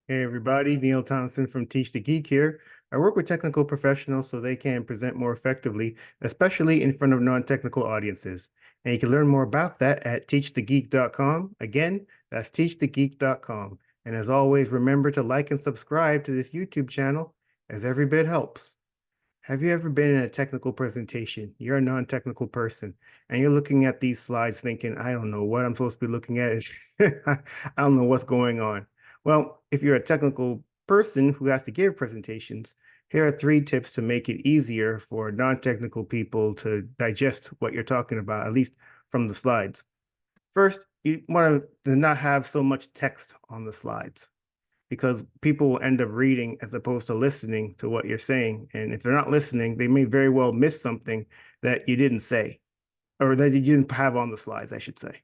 Hey everybody, Neil Thompson from Teach the Geek here. I work with technical professionals so they can present more effectively, especially in front of non-technical audiences. And you can learn more about that at teachthegeek.com. Again, that's teachthegeek.com. And as always, remember to like and subscribe to this YouTube channel, as every bit helps. Have you ever been in a technical presentation? You're a non-technical person, and you're looking at these slides thinking, I don't know what I'm supposed to be looking at. I don't know what's going on. Well, if you're a technical person who has to give presentations, here are three tips to make it easier for non-technical people to digest what you're talking about, at least from the slides. First, you want to not have so much text on the slides because people will end up reading as opposed to listening to what you're saying. And if they're not listening, they may very well miss something that you didn't say or that you didn't have on the slides, I should say,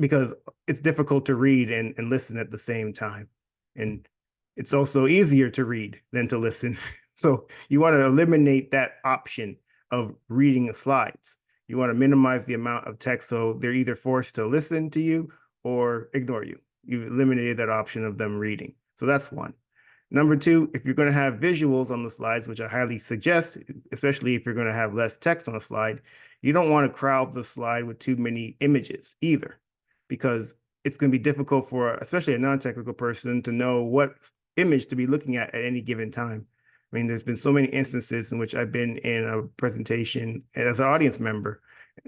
because it's difficult to read and listen at the same time. And it's also easier to read than to listen. So you want to eliminate that option of reading the slides. You want to minimize the amount of text so they're either forced to listen to you or ignore you. You've eliminated that option of them reading. So that's one. Number two, if you're going to have visuals on the slides, which I highly suggest, especially if you're going to have less text on a slide, you don't want to crowd the slide with too many images either, because it's going to be difficult for, especially a non-technical person, to know what image to be looking at any given time. I mean, there's been so many instances in which I've been in a presentation as an audience member,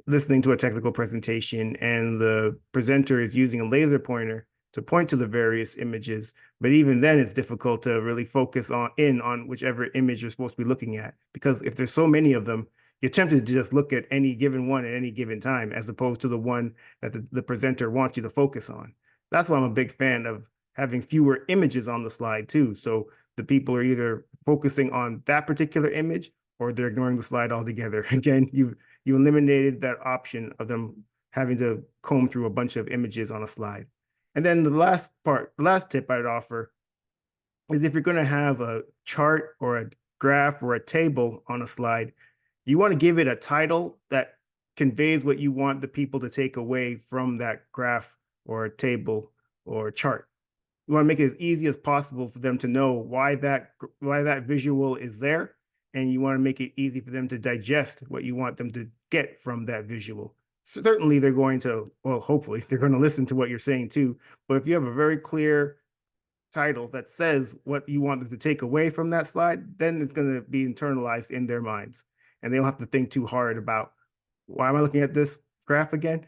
listening to a technical presentation, and the presenter is using a laser pointer to point to the various images. But even then, it's difficult to really focus on whichever image you're supposed to be looking at, because if there's so many of them, you're tempted to just look at any given one at any given time, as opposed to the one that the presenter wants you to focus on. That's why I'm a big fan of having fewer images on the slide too. So the people are either focusing on that particular image or they're ignoring the slide altogether. Again, you eliminated that option of them having to comb through a bunch of images on a slide. And then the last tip I'd offer is if you're going to have a chart or a graph or a table on a slide, you want to give it a title that conveys what you want the people to take away from that graph or table or chart. You want to make it as easy as possible for them to know why that visual is there, and you want to make it easy for them to digest what you want them to get from that visual. Certainly, they're going to, well, hopefully, they're going to listen to what you're saying too. But if you have a very clear title that says what you want them to take away from that slide, then it's going to be internalized in their minds, and they don't have to think too hard about why am I looking at this graph again.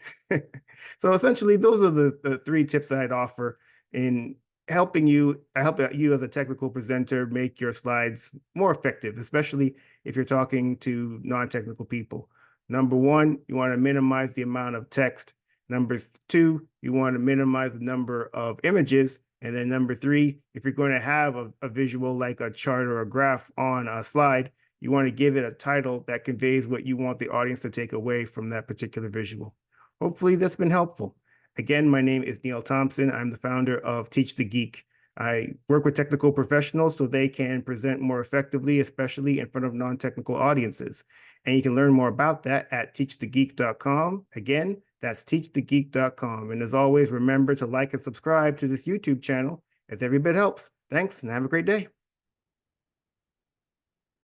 So essentially, those are the three tips that I'd offer in helping you. I help you as a technical presenter make your slides more effective, especially if you're talking to non-technical people. Number one, you want to minimize the amount of text. Number two, you want to minimize the number of images. And then number three, if you're going to have a visual like a chart or a graph on a slide, you want to give it a title that conveys what you want the audience to take away from that particular visual. Hopefully that's been helpful. Again, my name is Neil Thompson. I'm the founder of Teach the Geek. I work with technical professionals so they can present more effectively, especially in front of non-technical audiences. And you can learn more about that at teachthegeek.com. Again, that's teachthegeek.com. And as always, remember to like and subscribe to this YouTube channel, as every bit helps. Thanks, and have a great day.